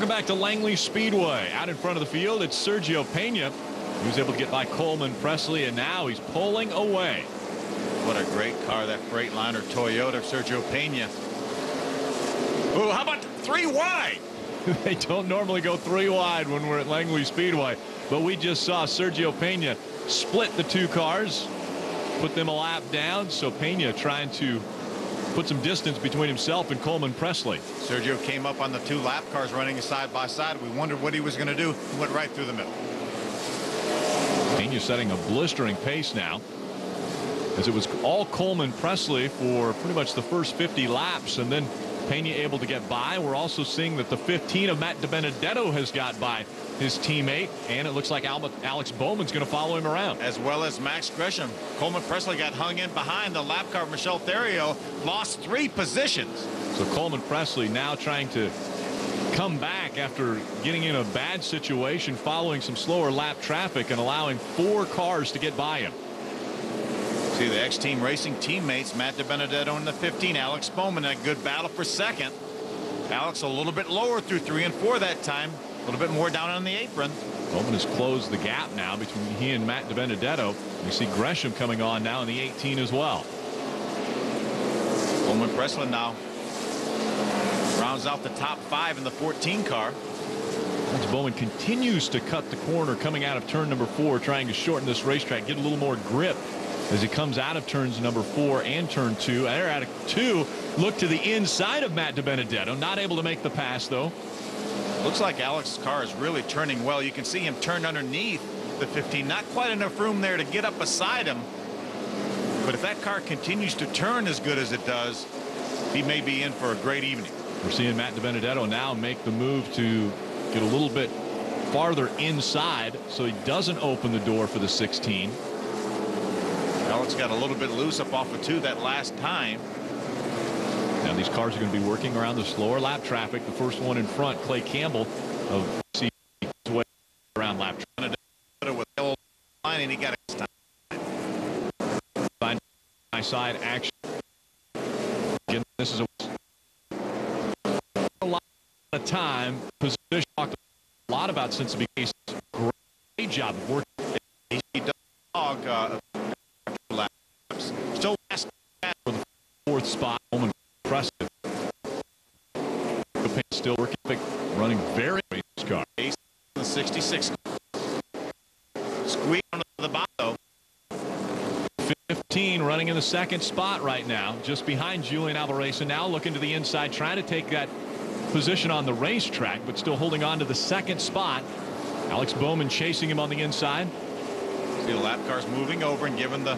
Welcome back to Langley Speedway. Out in front of the field, it's Sergio Pena. He was able to get by Coleman Presley, and now he's pulling away. What a great car, that Freightliner Toyota of Sergio Pena. Ooh, how about 3 wide? They don't normally go 3 wide when we're at Langley Speedway, but we just saw Sergio Pena split the 2 cars, put them a lap down. So Pena trying to put some distance between himself and Coleman Presley. Sergio came up on the 2 lap cars running side by side. We wondered what he was going to do. He went right through the middle. Pena setting a blistering pace now, as it was all Coleman Presley for pretty much the first 50 laps, and then Pena able to get by. We're also seeing that the 15 of Matt DiBenedetto has got by his teammate, and it looks like Alex Bowman's going to follow him around. As well as Max Gresham. Coleman Presley got hung in behind the lap car. Michelle Theriot lost 3 positions. So Coleman Presley now trying to come back after getting in a bad situation following some slower lap traffic and allowing 4 cars to get by him. See the X-Team Racing teammates, Matt DiBenedetto in the 15, Alex Bowman, a good battle for second. Alex a little bit lower through 3 and 4 that time, a little bit more down on the apron. Bowman has closed the gap now between he and Matt DiBenedetto. We see Gresham coming on now in the 18 as well. Coleman Presley now rounds out the top 5 in the 14 car. Alex Bowman continues to cut the corner coming out of turn number 4, trying to shorten this racetrack, get a little more grip as he comes out of turns number 4 and turn 2. They're out of 2. Look to the inside of Matt DiBenedetto. Not able to make the pass, though. Looks like Alex's car is really turning well. You can see him turn underneath the 15. Not quite enough room there to get up beside him. But if that car continues to turn as good as it does, he may be in for a great evening. We're seeing Matt DiBenedetto now make the move to get a little bit farther inside so he doesn't open the door for the 16. Alex got a little bit loose up off of 2 that last time. Now these cars are going to be working around the slower lap traffic. The first one in front, Clay Campbell of C way around lap traffic. With the line, and he got it. Find my side action. Again, this is a lot of time. Position talked a lot about since the beginning. Great job of working. He does dog laps. Still last for the 4th spot. Impressive. Still working, running very nice car. Ace in the 66. Squeeze under the bottom. 15 running in the 2nd spot right now, just behind Julian Alvarez. Now looking to the inside, trying to take that position on the racetrack, but still holding on to the 2nd spot. Alex Bowman chasing him on the inside. See the lap cars moving over and giving the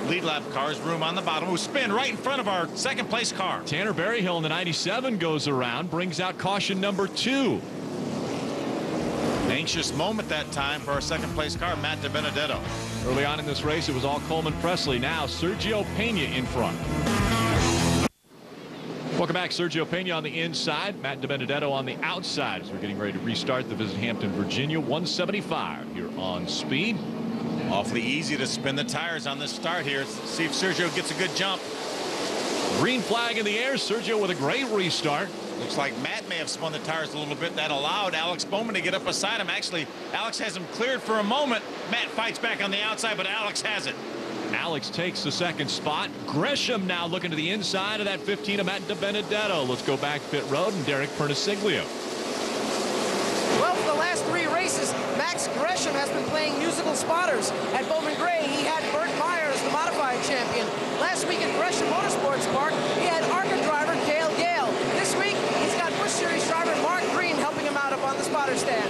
lead lap cars room on the bottom, who spin right in front of our 2nd place car. Tanner Berryhill in the 97 goes around, brings out caution number 2. Anxious moment that time for our 2nd place car, Matt DiBenedetto. Early on in this race, it was all Coleman Presley. Now Sergio Pena in front. Welcome back. Sergio Pena on the inside, Matt DiBenedetto on the outside as we're getting ready to restart the visit Hampton, Virginia. 175 here on Speed. Awfully easy to spin the tires on this start here. See if Sergio gets a good jump. Green flag in the air. Sergio with a great restart. Looks like Matt may have spun the tires a little bit. That allowed Alex Bowman to get up beside him. Actually, Alex has him cleared for a moment. Matt fights back on the outside, but Alex has it. Alex takes the 2nd spot. Gresham now looking to the inside of that 15 of Matt DiBenedetto. Let's go back pit road and Derek Perniciglio. Well, for the last 3 races, Max Gresham has been playing musical spotters. At Bowman Gray, he had Burt Myers, the modified champion. Last week at Gresham Motorsports Park, he had ARCA driver Dale Gale. This week, he's got Busch Series driver Mark Green helping him out up on the spotter stand.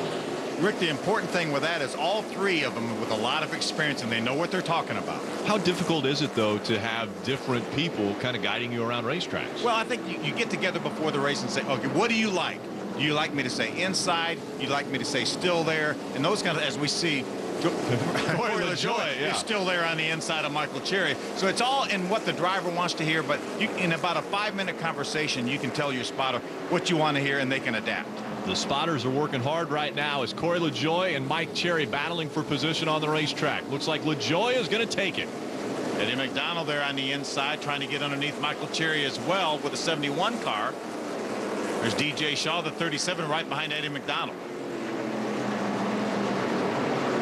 Rick, the important thing with that is all 3 of them with a lot of experience, and they know what they're talking about. How difficult is it, though, to have different people kind of guiding you around racetracks? Well, I think you get together before the race and say, okay, what do you like? Do you like me to say inside? Do you like me to say still there? And those kind of, as we see, Corey LaJoie is still there on the inside of Michael Cherry. So it's all in what the driver wants to hear, but in about a 5-minute conversation, you can tell your spotter what you want to hear, and they can adapt. The spotters are working hard right now as Corey LaJoie and Mike Cherry battling for position on the racetrack. Looks like LaJoie is going to take it. Eddie McDonald there on the inside trying to get underneath Michael Cherry as well with a 71 car. There's DJ Shaw, the 37, right behind Eddie McDonald.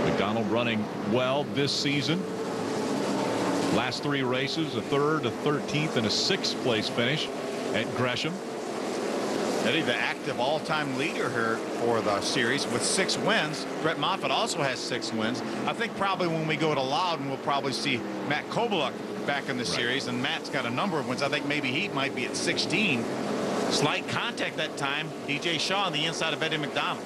McDonald running well this season. Last 3 races, a 3rd, a 13th, and a 6th place finish at Gresham. Eddie, the active all-time leader here for the series with 6 wins. Brett Moffitt also has 6 wins. I think probably when we go to Loudon, we'll probably see Matt Kobaluk back in the series, and Matt's got a number of wins. I think maybe he might be at 16. Slight contact that time. DJ Shaw on the inside of Eddie McDonald.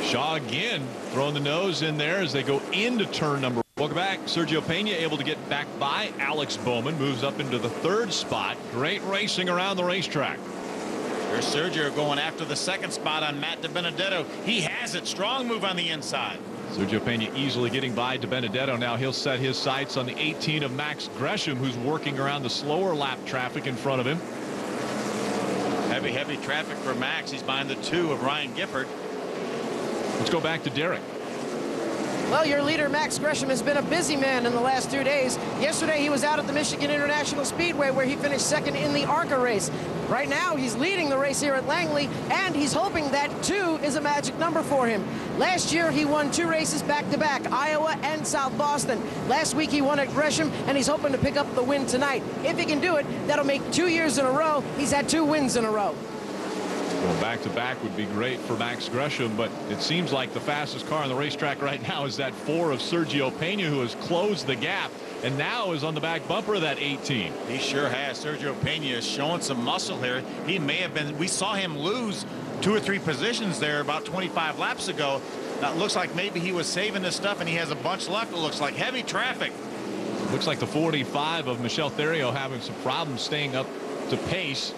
Shaw again throwing the nose in there as they go into turn number. Welcome back. Sergio Pena able to get back by Alex Bowman. Moves up into the 3rd spot. Great racing around the racetrack. There's Sergio going after the 2nd spot on Matt DiBenedetto. He has it. Strong move on the inside. Sergio Pena easily getting by DiBenedetto. Now he'll set his sights on the 18 of Max Gresham, who's working around the slower lap traffic in front of him. Heavy traffic for Max. He's behind the 2 of Ryan Gifford. Let's go back to Derek. Well, your leader, Max Gresham, has been a busy man in the last 2 days. Yesterday, he was out at the Michigan International Speedway, where he finished 2nd in the ARCA race. Right now, he's leading the race here at Langley, and he's hoping that 2 is a magic number for him. Last year, he won 2 races back-to-back, Iowa and South Boston. Last week, he won at Gresham, and he's hoping to pick up the win tonight. If he can do it, that'll make 2 years in a row. He's had 2 wins in a row. Well, back-to-back would be great for Max Gresham, but it seems like the fastest car on the racetrack right now is that 4 of Sergio Pena, who has closed the gap and now is on the back bumper of that 18. He sure has. Sergio Pena is showing some muscle here. He may have been, we saw him lose 2 or 3 positions there about 25 laps ago. Now it looks like maybe he was saving his stuff and he has a bunch left. It looks like heavy traffic. Looks like the 45 of Michelle Theriault having some problems staying up to pace.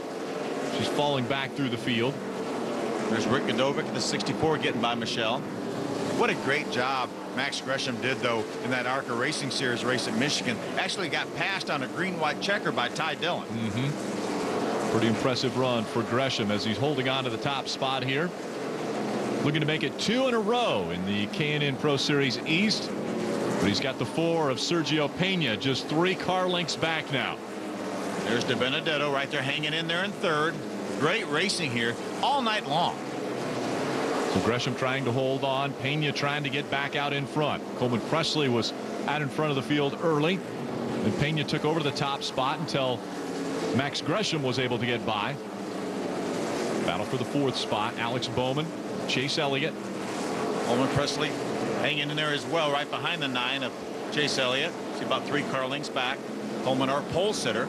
She's falling back through the field. There's Rick Godovic, the 64, getting by Michelle. What a great job Max Gresham did, though, in that ARCA Racing Series race at Michigan. Actually got passed on a green-white checker by Ty Dillon. Pretty impressive run for Gresham as he's holding on to the top spot here. Looking to make it 2 in a row in the K&N Pro Series East. But he's got the 4 of Sergio Pena, just 3 car lengths back now. There's DiBenedetto right there hanging in there in 3rd. Great racing here all night long. So Gresham trying to hold on. Pena trying to get back out in front. Coleman Presley was out in front of the field early. And Pena took over the top spot until Max Gresham was able to get by. Battle for the 4th spot. Alex Bowman, Chase Elliott. Coleman Presley hanging in there as well, right behind the 9 of Chase Elliott. See about 3 car lengths back. Coleman, our pole sitter.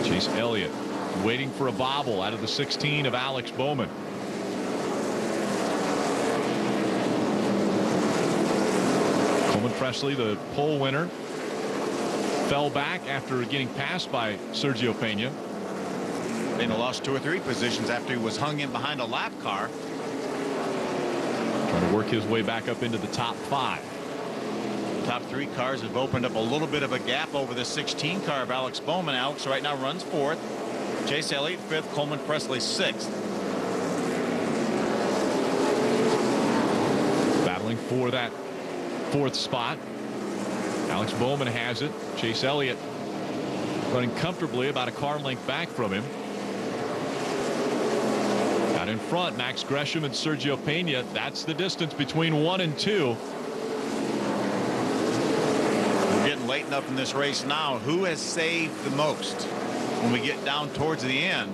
Chase Elliott waiting for a bobble out of the 16 of Alex Bowman. Coleman Presley, the pole winner, fell back after getting passed by Sergio Pena. Pena lost 2 or 3 positions after he was hung in behind a lap car. Trying to work his way back up into the top 5. Top 3 cars have opened up a little bit of a gap over the 16 car of Alex Bowman. Alex right now runs 4th. Chase Elliott 5th. Coleman Presley 6th. Battling for that 4th spot. Alex Bowman has it. Chase Elliott running comfortably about a car length back from him. Out in front, Max Gresham and Sergio Pena. That's the distance between 1 and 2. We're getting late enough in this race now. Who has saved the most when we get down towards the end?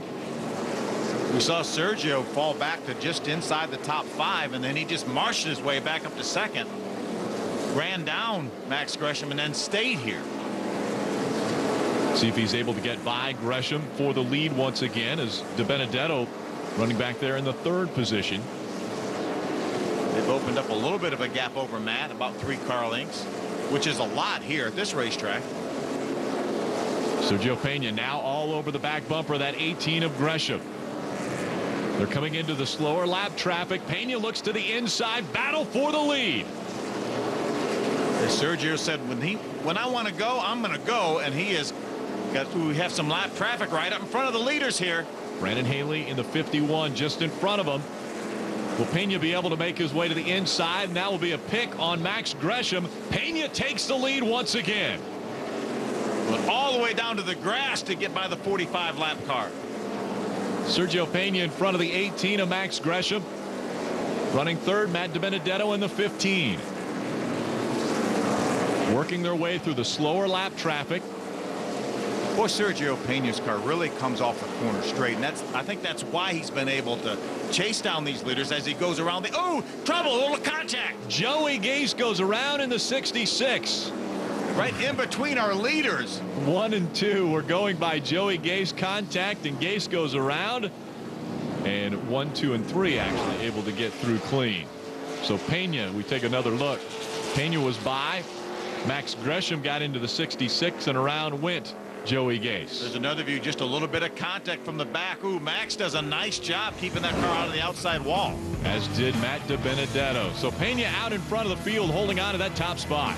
We saw Sergio fall back to just inside the top 5, and then he just marched his way back up to 2nd. Ran down Max Gresham and then stayed here. See if he's able to get by Gresham for the lead once again, as DiBenedetto running back there in the 3rd position. They've opened up a little bit of a gap over Matt, about 3 car lengths, which is a lot here at this racetrack. Sergio Pena now all over the back bumper of that 18 of Gresham. They're coming into the slower lap traffic. Pena looks to the inside, battle for the lead. As Sergio said, when I want to go, I'm going to go, and he is we have some lap traffic right up in front of the leaders here. Brandon Haley in the 51 just in front of him. Will Pena be able to make his way to the inside? And that will be a pick on Max Gresham. Pena takes the lead once again. Went all the way down to the grass to get by the 45 lap car. Sergio Pena in front of the 18 of Max Gresham. Running third, Matt DiBenedetto in the 15. Working their way through the slower lap traffic. Boy, Sergio Pena's car really comes off the corner straight, and I think that's why he's been able to chase down these leaders as he goes around the trouble, a little contact. Joey Gase goes around in the 66. Right in between our leaders. 1 and 2 were going by Joey Gase. Contact, and Gase goes around. And 1, 2, and 3 actually able to get through clean. So Pena, we take another look. Pena was by. Max Gresham got into the 66, and around went Joey Gase. There's another view, just a little bit of contact from the back. Max does a nice job keeping that car out of the outside wall. As did Matt DiBenedetto. So Pena out in front of the field holding on to that top spot.